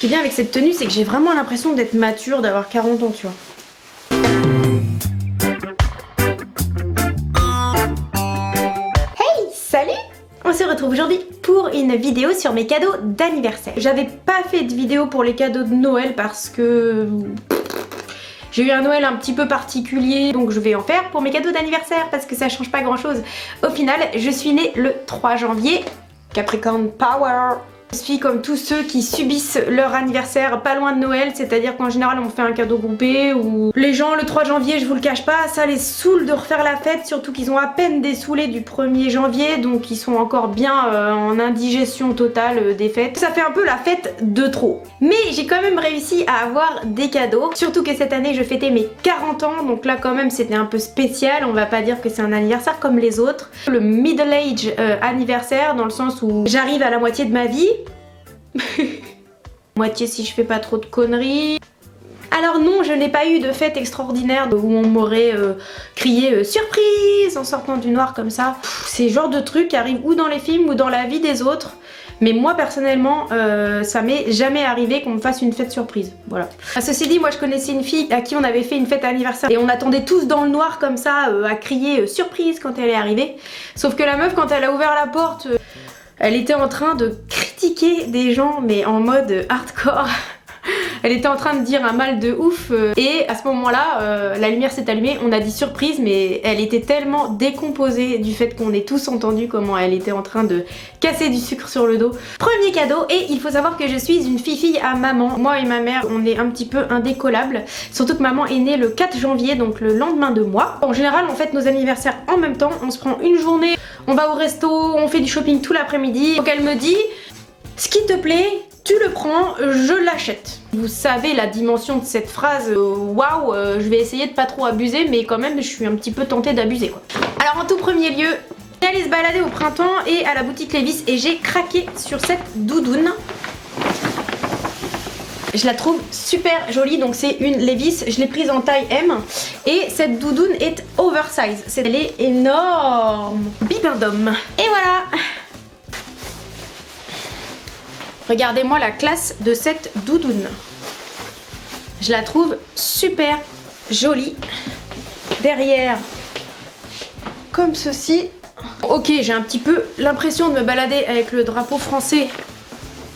qui est bien avec cette tenue, c'est que j'ai vraiment l'impression d'être mature, d'avoir 40 ans, tu vois. Hey, salut! On se retrouve aujourd'hui pour une vidéo sur mes cadeaux d'anniversaire. J'avais pas fait de vidéo pour les cadeaux de Noël parce que j'ai eu un Noël un petit peu particulier, donc je vais en faire pour mes cadeaux d'anniversaire parce que ça change pas grand chose. Au final, je suis née le 3 janvier, Capricorn Power. Je suis comme tous ceux qui subissent leur anniversaire pas loin de Noël, c'est-à-dire qu'en général on fait un cadeau groupé ou les gens le 3 janvier, je vous le cache pas, ça les saoule de refaire la fête, surtout qu'ils ont à peine dessoulé du 1er janvier, donc ils sont encore bien en indigestion totale des fêtes. Ça fait un peu la fête de trop. Mais j'ai quand même réussi à avoir des cadeaux, surtout que cette année je fêtais mes 40 ans, donc là quand même c'était un peu spécial, on va pas dire que c'est un anniversaire comme les autres. Le middle age anniversaire, dans le sens où j'arrive à la moitié de ma vie. Moitié si je fais pas trop de conneries. Alors non, je n'ai pas eu de fête extraordinaire où on m'aurait crié surprise en sortant du noir comme ça. Ces genres de trucs qui arrivent ou dans les films ou dans la vie des autres. Mais moi personnellement, ça m'est jamais arrivé qu'on me fasse une fête surprise. Voilà. Ceci dit, moi je connaissais une fille à qui on avait fait une fête anniversaire et on attendait tous dans le noir comme ça à crier surprise quand elle est arrivée. Sauf que la meuf, quand elle a ouvert la porte, elle était en train de critiquer des gens, mais en mode hardcore. Elle était en train de dire un mal de ouf et à ce moment-là, la lumière s'est allumée, on a dit surprise, mais elle était tellement décomposée du fait qu'on ait tous entendu comment elle était en train de casser du sucre sur le dos. Premier cadeau, et il faut savoir que je suis une fille à maman. Moi et ma mère, on est un petit peu indécollables, surtout que maman est née le 4 janvier, donc le lendemain de moi. En général, on fête nos anniversaires en même temps, on se prend une journée, on va au resto, on fait du shopping tout l'après-midi. Donc elle me dit, ce qui te plaît, tu le prends, je l'achète. Vous savez la dimension de cette phrase, waouh, je vais essayer de pas trop abuser, mais quand même je suis un petit peu tentée d'abuser quoi. Alors en tout premier lieu, j'allais se balader au printemps et à la boutique Levi's et j'ai craqué sur cette doudoune. Je la trouve super jolie, donc c'est une Levi's, je l'ai prise en taille M et cette doudoune est oversize, elle est énorme, bibendum. Et voilà. Regardez-moi la classe de cette doudoune. Je la trouve super jolie. Derrière, comme ceci. Ok, j'ai un petit peu l'impression de me balader avec le drapeau français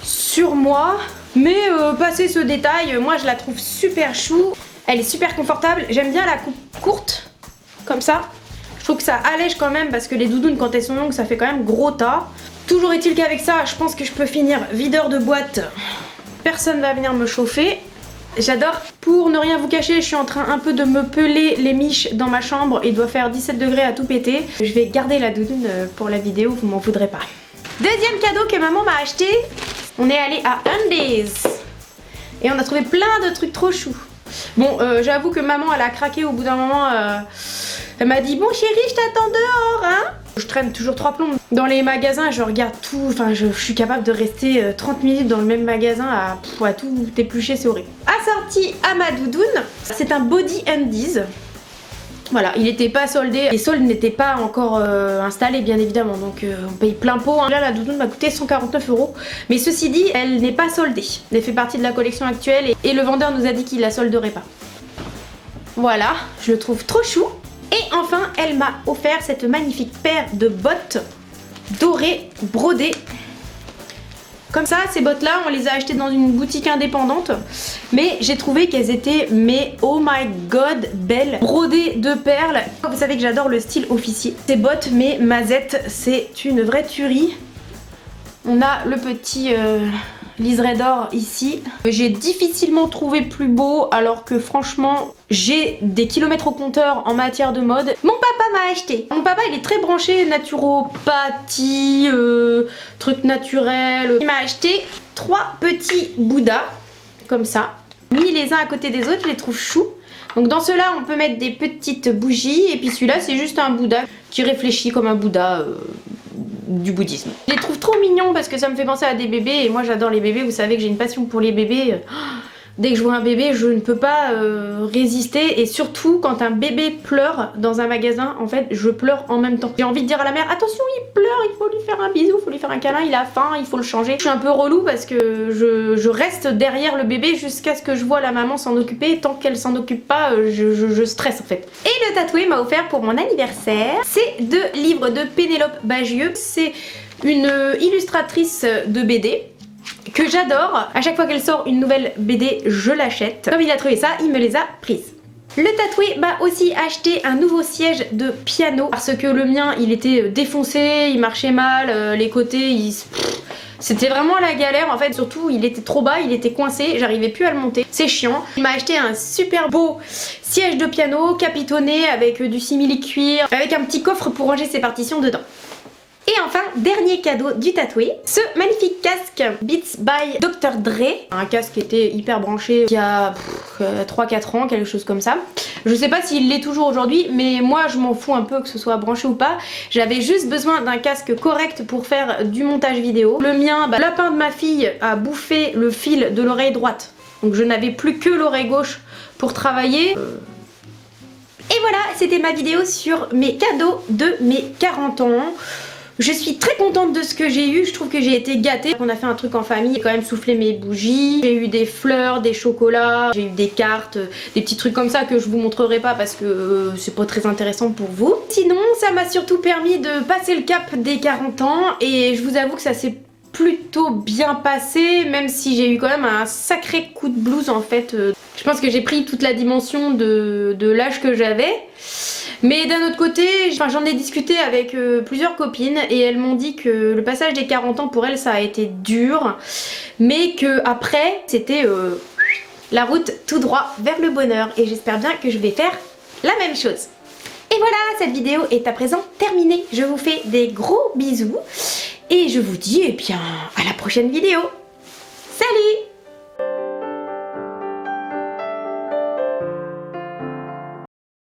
sur moi. Mais passé ce détail, moi je la trouve super chou. Elle est super confortable. J'aime bien la coupe courte, comme ça. Je trouve que ça allège quand même parce que les doudounes quand elles sont longues, ça fait quand même gros tas. Toujours est-il qu'avec ça, je pense que je peux finir videur de boîte. Personne va venir me chauffer. J'adore. Pour ne rien vous cacher, je suis en train un peu de me peler les miches dans ma chambre. Il doit faire 17 degrés à tout péter. Je vais garder la doudoune pour la vidéo, vous m'en voudrez pas. Deuxième cadeau que maman m'a acheté. On est allé à Undies. Et on a trouvé plein de trucs trop choux. Bon, j'avoue que maman, elle a craqué au bout d'un moment. Elle m'a dit, bon chérie, je t'attends dehors, hein. Je traîne toujours 3 plombs. Dans les magasins, je regarde tout, enfin je suis capable de rester 30 minutes dans le même magasin à tout éplucher, c'est horrible. Assorti à ma doudoune, c'est un body Undies. Voilà, il n'était pas soldé, les soldes n'étaient pas encore installés bien évidemment, donc on paye plein pot. Là la doudoune m'a coûté 149 €, mais ceci dit, elle n'est pas soldée. Elle fait partie de la collection actuelle et le vendeur nous a dit qu'il la solderait pas. Voilà, je le trouve trop chou. Et enfin, elle m'a offert cette magnifique paire de bottes dorées, brodées. Comme ça, ces bottes-là, on les a achetées dans une boutique indépendante. Mais j'ai trouvé qu'elles étaient, mais oh my god, belles. Brodées de perles. Vous savez que j'adore le style officier. Ces bottes, mais Mazette, c'est une vraie tuerie. On a le petit liseré d'or ici. J'ai difficilement trouvé plus beau alors que franchement j'ai des kilomètres au compteur en matière de mode. Mon papa m'a acheté. Mon papa il est très branché naturopathie, trucs naturels. Il m'a acheté 3 petits bouddhas comme ça, mis les uns à côté des autres, je les trouve choux. Donc dans ceux-là on peut mettre des petites bougies et puis celui-là c'est juste un bouddha qui réfléchit comme un bouddha du bouddhisme. Je les trouve trop mignons parce que ça me fait penser à des bébés et moi j'adore les bébés, vous savez que j'ai une passion pour les bébés. Dès que je vois un bébé, je ne peux pas résister, et surtout quand un bébé pleure dans un magasin, en fait, je pleure en même temps. J'ai envie de dire à la mère, attention, il pleure, il faut lui faire un bisou, il faut lui faire un câlin, il a faim, il faut le changer. Je suis un peu relou parce que je reste derrière le bébé jusqu'à ce que je vois la maman s'en occuper. Tant qu'elle s'en occupe pas, je stresse en fait. Et le tatoué m'a offert pour mon anniversaire, c'est 2 livres de Pénélope Bagieux. C'est une illustratrice de BD que j'adore. À chaque fois qu'elle sort une nouvelle BD, je l'achète. Comme il a trouvé ça, il me les a prises. Le tatoué m'a aussi acheté un nouveau siège de piano parce que le mien il était défoncé, il marchait mal, les côtés c'était vraiment la galère en fait, surtout il était trop bas, il était coincé, j'arrivais plus à le monter, c'est chiant. Il m'a acheté un super beau siège de piano capitonné avec du simili-cuir, avec un petit coffre pour ranger ses partitions dedans. Et enfin, dernier cadeau du tatoué, ce magnifique casque Beats by Dr. Dre. Un casque qui était hyper branché il y a 3-4 ans, quelque chose comme ça. Je sais pas s'il l'est toujours aujourd'hui, mais moi je m'en fous un peu que ce soit branché ou pas. J'avais juste besoin d'un casque correct pour faire du montage vidéo. Le mien, le lapin de ma fille a bouffé le fil de l'oreille droite. Donc je n'avais plus que l'oreille gauche pour travailler. Et voilà, c'était ma vidéo sur mes cadeaux de mes 40 ans. Je suis très contente de ce que j'ai eu, je trouve que j'ai été gâtée. On a fait un truc en famille, j'ai quand même soufflé mes bougies, j'ai eu des fleurs, des chocolats, j'ai eu des cartes, des petits trucs comme ça que je vous montrerai pas parce que c'est pas très intéressant pour vous. Sinon, ça m'a surtout permis de passer le cap des 40 ans et je vous avoue que ça s'est plutôt bien passé, même si j'ai eu quand même un sacré coup de blues en fait. Je pense que j'ai pris toute la dimension de l'âge que j'avais. Mais d'un autre côté, j'en ai discuté avec plusieurs copines et elles m'ont dit que le passage des 40 ans pour elles ça a été dur, mais que après c'était la route tout droit vers le bonheur et j'espère bien que je vais faire la même chose. Et voilà, cette vidéo est à présent terminée. Je vous fais des gros bisous et je vous dis eh bien à la prochaine vidéo. Salut!